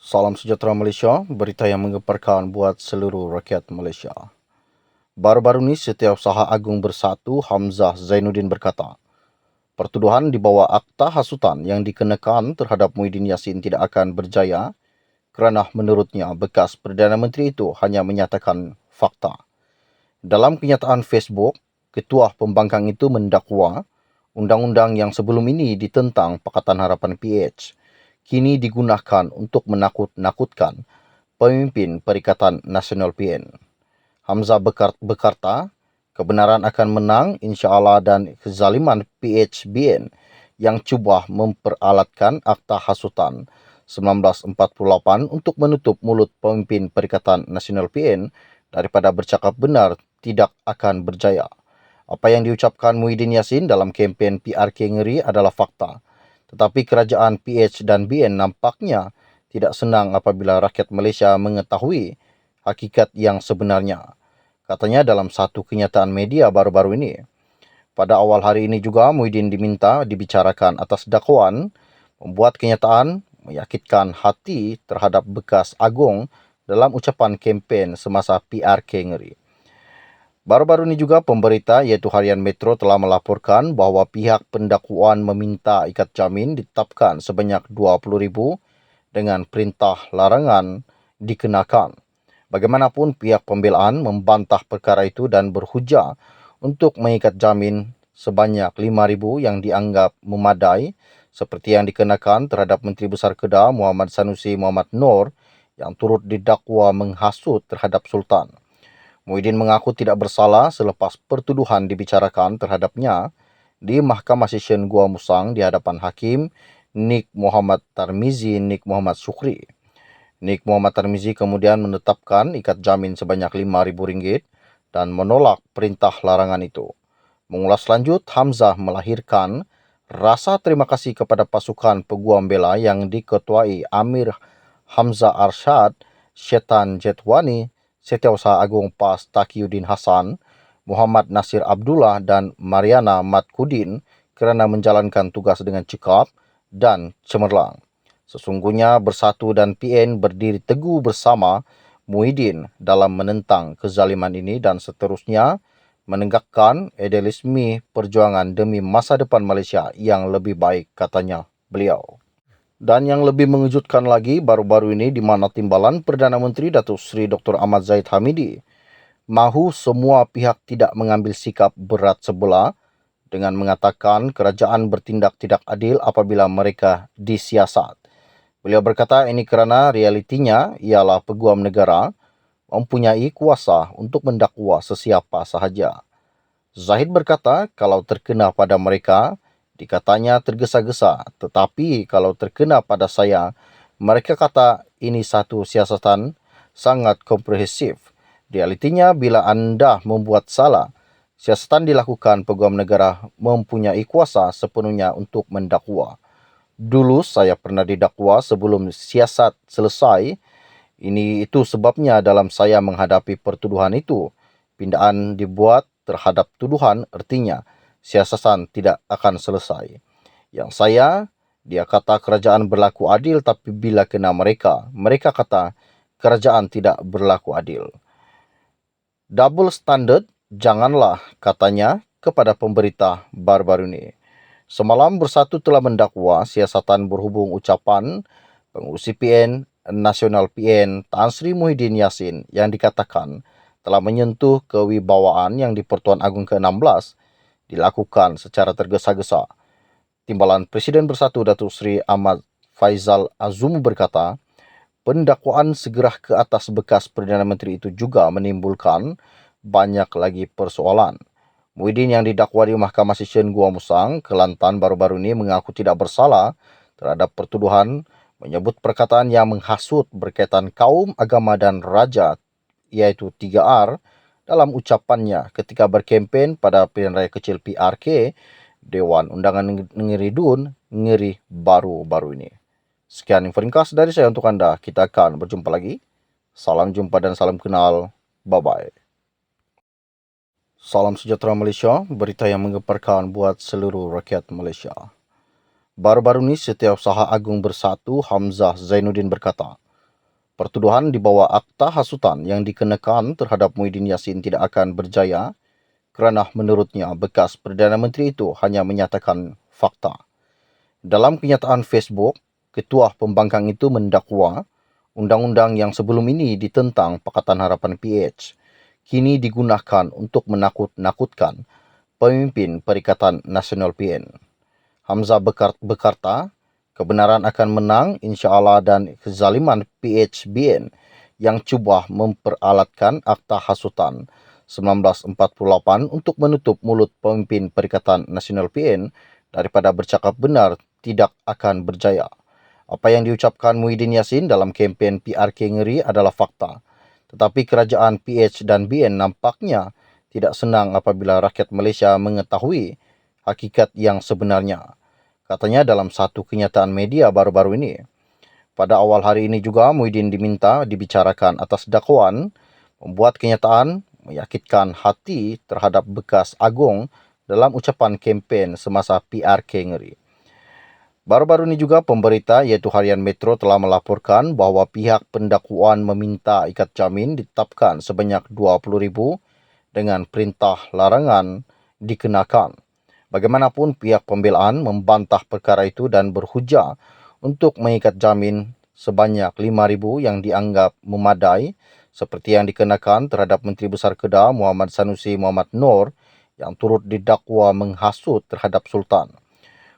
Salam sejahtera Malaysia, berita yang menggemparkan buat seluruh rakyat Malaysia. Baru-baru ini Setiausaha Agung Bersatu Hamzah Zainuddin berkata, pertuduhan di bawah Akta Hasutan yang dikenakan terhadap Muhyiddin Yassin tidak akan berjaya kerana menurutnya bekas Perdana Menteri itu hanya menyatakan fakta. Dalam kenyataan Facebook, Ketua Pembangkang itu mendakwa undang-undang yang sebelum ini ditentang Pakatan Harapan PH kini digunakan untuk menakut-nakutkan pemimpin Perikatan Nasional PN. Hamzah berkata, kebenaran akan menang insya-Allah dan kezaliman PHBN yang cuba memperalatkan Akta Hasutan 1948 untuk menutup mulut pemimpin Perikatan Nasional PN daripada bercakap benar tidak akan berjaya. Apa yang diucapkan Muhyiddin Yassin dalam kempen PRK Ngeri adalah fakta. Tetapi kerajaan PH dan BN nampaknya tidak senang apabila rakyat Malaysia mengetahui hakikat yang sebenarnya. Katanya dalam satu kenyataan media baru-baru ini. Pada awal hari ini juga Muhyiddin diminta dibicarakan atas dakwaan membuat kenyataan menyakitkan hati terhadap bekas agung dalam ucapan kempen semasa PRK Ngeri. Baru-baru ini juga pemberita iaitu Harian Metro telah melaporkan bahawa pihak pendakwaan meminta ikat jamin ditetapkan sebanyak 20,000 dengan perintah larangan dikenakan. Bagaimanapun pihak pembelaan membantah perkara itu dan berhujah untuk mengikat jamin sebanyak 5,000 yang dianggap memadai seperti yang dikenakan terhadap Menteri Besar Kedah Muhammad Sanusi Muhammad Noor yang turut didakwa menghasut terhadap Sultan. Muhyiddin mengaku tidak bersalah selepas pertuduhan dibicarakan terhadapnya di Mahkamah Session Gua Musang di hadapan Hakim Nik Muhammad Tarmizi Nik Muhammad Sukri. Nik Muhammad Tarmizi kemudian menetapkan ikat jamin sebanyak RM5,000 dan menolak perintah larangan itu. Mengulas lanjut, Hamzah melahirkan rasa terima kasih kepada pasukan peguam bela yang diketuai Amir Hamzah Arshad, Syaitan Jetwani, Setiausaha Agung PAS Taqiyuddin Hassan, Muhammad Nasir Abdullah dan Mariana Matkudin kerana menjalankan tugas dengan cekap dan cemerlang. Sesungguhnya Bersatu dan PN berdiri teguh bersama Muhyiddin dalam menentang kezaliman ini dan seterusnya menegakkan idealisme perjuangan demi masa depan Malaysia yang lebih baik, katanya beliau. Dan yang lebih mengejutkan lagi baru-baru ini di mana Timbalan Perdana Menteri Datuk Seri Dr. Ahmad Zahid Hamidi mahu semua pihak tidak mengambil sikap berat sebelah dengan mengatakan kerajaan bertindak tidak adil apabila mereka disiasat. Beliau berkata ini kerana realitinya ialah peguam negara mempunyai kuasa untuk mendakwa sesiapa sahaja. Zahid berkata kalau terkena pada mereka, dikatanya tergesa-gesa, tetapi kalau terkena pada saya, mereka kata ini satu siasatan sangat komprehensif. Realitinya bila anda membuat salah, siasatan dilakukan peguam negara mempunyai kuasa sepenuhnya untuk mendakwa. Dulu saya pernah didakwa sebelum siasat selesai. Itu sebabnya dalam saya menghadapi pertuduhan itu. Pindaan dibuat terhadap tuduhan artinya siasatan tidak akan selesai. Yang dia kata kerajaan berlaku adil tapi bila kena mereka kata kerajaan tidak berlaku adil. Double standard janganlah, katanya kepada pemberita baru-baru ini. Semalam Bersatu telah mendakwa siasatan berhubung ucapan pengurusi PN Nasional PN Tan Sri Muhyiddin Yassin yang dikatakan telah menyentuh kewibawaan yang di Pertuan Agong ke-16 dilakukan secara tergesa-gesa. Timbalan Presiden Bersatu Datuk Seri Ahmad Faizal Azum berkata, pendakwaan segera ke atas bekas Perdana Menteri itu juga menimbulkan banyak lagi persoalan. Muhyiddin yang didakwa di Mahkamah Session Gua Musang, Kelantan baru-baru ini mengaku tidak bersalah terhadap pertuduhan menyebut perkataan yang menghasut berkaitan kaum, agama dan raja iaitu 3R dalam ucapannya ketika berkempen pada pilihan raya kecil PRK Dewan Undangan Ngeri Dun Ngeri baru-baru ini. Sekian info ringkas dari saya untuk anda. Kita akan berjumpa lagi. Salam jumpa dan salam kenal. Bye-bye. Salam sejahtera Malaysia, berita yang menggemparkan buat seluruh rakyat Malaysia. Baru-baru ini Setiausaha Agung Bersatu Hamzah Zainuddin berkata, Pertuduhan di bawah akta hasutan yang dikenakan terhadap Muhyiddin Yassin tidak akan berjaya kerana menurutnya bekas Perdana Menteri itu hanya menyatakan fakta. Dalam kenyataan Facebook, Ketua Pembangkang itu mendakwa undang-undang yang sebelum ini ditentang Pakatan Harapan PH kini digunakan untuk menakut-nakutkan pemimpin Perikatan Nasional PN. Hamzah berkata, kebenaran akan menang insya-Allah dan kezaliman PHBN yang cuba memperalatkan akta hasutan 1948 untuk menutup mulut pemimpin Perikatan Nasional PN daripada bercakap benar tidak akan berjaya. Apa yang diucapkan Muhyiddin Yassin dalam kempen PRK Ngeri adalah fakta. Tetapi kerajaan PH dan BN nampaknya tidak senang apabila rakyat Malaysia mengetahui hakikat yang sebenarnya. Katanya dalam satu kenyataan media baru-baru ini. Pada awal hari ini juga Muhyiddin diminta dibicarakan atas dakwaan membuat kenyataan menyakitkan hati terhadap bekas agung dalam ucapan kempen semasa PRK Ngeri. Baru-baru ini juga pemberita iaitu Harian Metro telah melaporkan bahawa pihak pendakwaan meminta ikat jamin ditetapkan sebanyak 20,000 dengan perintah larangan dikenakan. Bagaimanapun pihak pembelaan membantah perkara itu dan berhujah untuk mengikat jamin sebanyak 5,000 yang dianggap memadai seperti yang dikenakan terhadap Menteri Besar Kedah Muhammad Sanusi Muhammad Noor yang turut didakwa menghasut terhadap Sultan.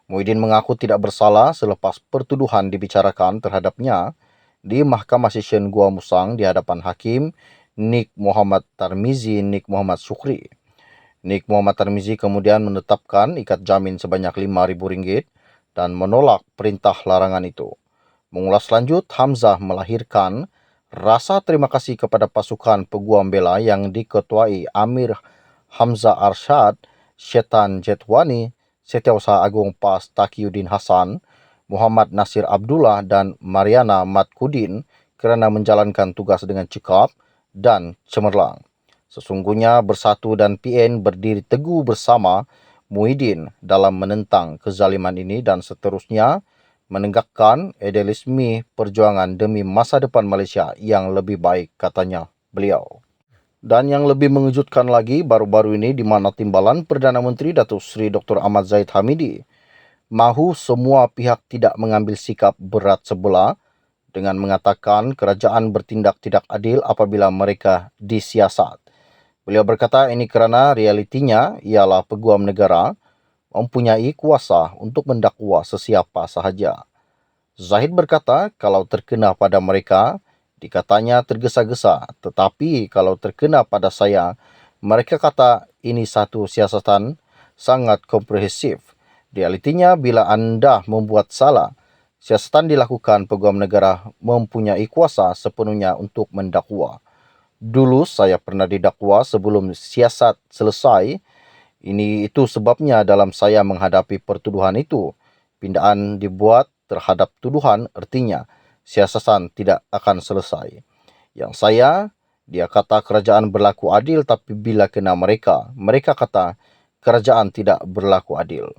Muhyiddin mengaku tidak bersalah selepas pertuduhan dibicarakan terhadapnya di Mahkamah Session Gua Musang di hadapan Hakim Nik Muhammad Tarmizi Nik Muhammad Sukri. Nik Muhammad Tarmizi kemudian menetapkan ikat jamin sebanyak RM5,000 dan menolak perintah larangan itu. Mengulas lanjut, Hamzah melahirkan rasa terima kasih kepada pasukan peguam bela yang diketuai Amir Hamzah Arshad, Syaitan Jetwani, Setiausaha Agung PAS Taqiyuddin Hasan, Muhammad Nasir Abdullah dan Mariana Matkudin kerana menjalankan tugas dengan cekap dan cemerlang. Sesungguhnya Bersatu dan PN berdiri teguh bersama Muhyiddin dalam menentang kezaliman ini dan seterusnya menegakkan idealisme perjuangan demi masa depan Malaysia yang lebih baik, katanya beliau. Dan yang lebih mengejutkan lagi baru-baru ini di mana Timbalan Perdana Menteri Datuk Seri Dr. Ahmad Zahid Hamidi mahu semua pihak tidak mengambil sikap berat sebelah dengan mengatakan kerajaan bertindak tidak adil apabila mereka disiasat. Beliau berkata ini kerana realitinya ialah peguam negara mempunyai kuasa untuk mendakwa sesiapa sahaja. Zahid berkata kalau terkena pada mereka, dikatanya tergesa-gesa, tetapi kalau terkena pada saya, mereka kata ini satu siasatan sangat komprehensif. Realitinya bila anda membuat salah, siasatan dilakukan peguam negara mempunyai kuasa sepenuhnya untuk mendakwa. Dulu saya pernah didakwa sebelum siasat selesai. Itu sebabnya dalam saya menghadapi pertuduhan itu. Pindaan dibuat terhadap tuduhan artinya siasatan tidak akan selesai. Yang dia kata kerajaan berlaku adil tapi bila kena mereka kata kerajaan tidak berlaku adil.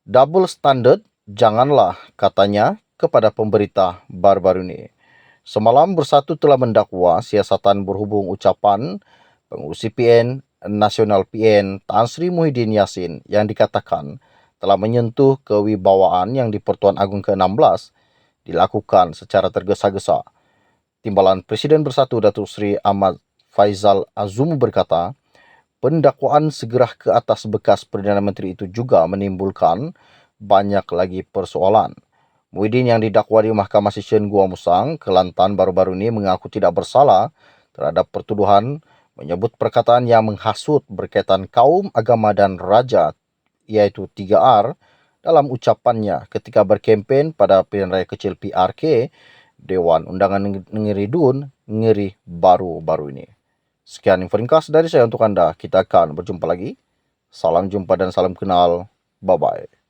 Double standard janganlah, katanya kepada pemberita baru-baru ini. Semalam Bersatu telah mendakwa siasatan berhubung ucapan pengurusi PN Nasional PN Tan Sri Muhyiddin Yassin yang dikatakan telah menyentuh kewibawaan yang di Pertuan Agong ke-16 dilakukan secara tergesa-gesa. Timbalan Presiden Bersatu Datuk Seri Ahmad Faizal Azum berkata, pendakwaan segera ke atas bekas Perdana Menteri itu juga menimbulkan banyak lagi persoalan. Muhyiddin yang didakwa di Mahkamah Session Gua Musang, Kelantan baru-baru ini mengaku tidak bersalah terhadap pertuduhan menyebut perkataan yang menghasut berkaitan kaum, agama dan raja iaitu 3R dalam ucapannya ketika berkempen pada pilihan raya kecil PRK Dewan Undangan Ngeri Dun Ngeri baru-baru ini. Sekian info ringkas dari saya untuk anda. Kita akan berjumpa lagi. Salam jumpa dan salam kenal. Bye-bye.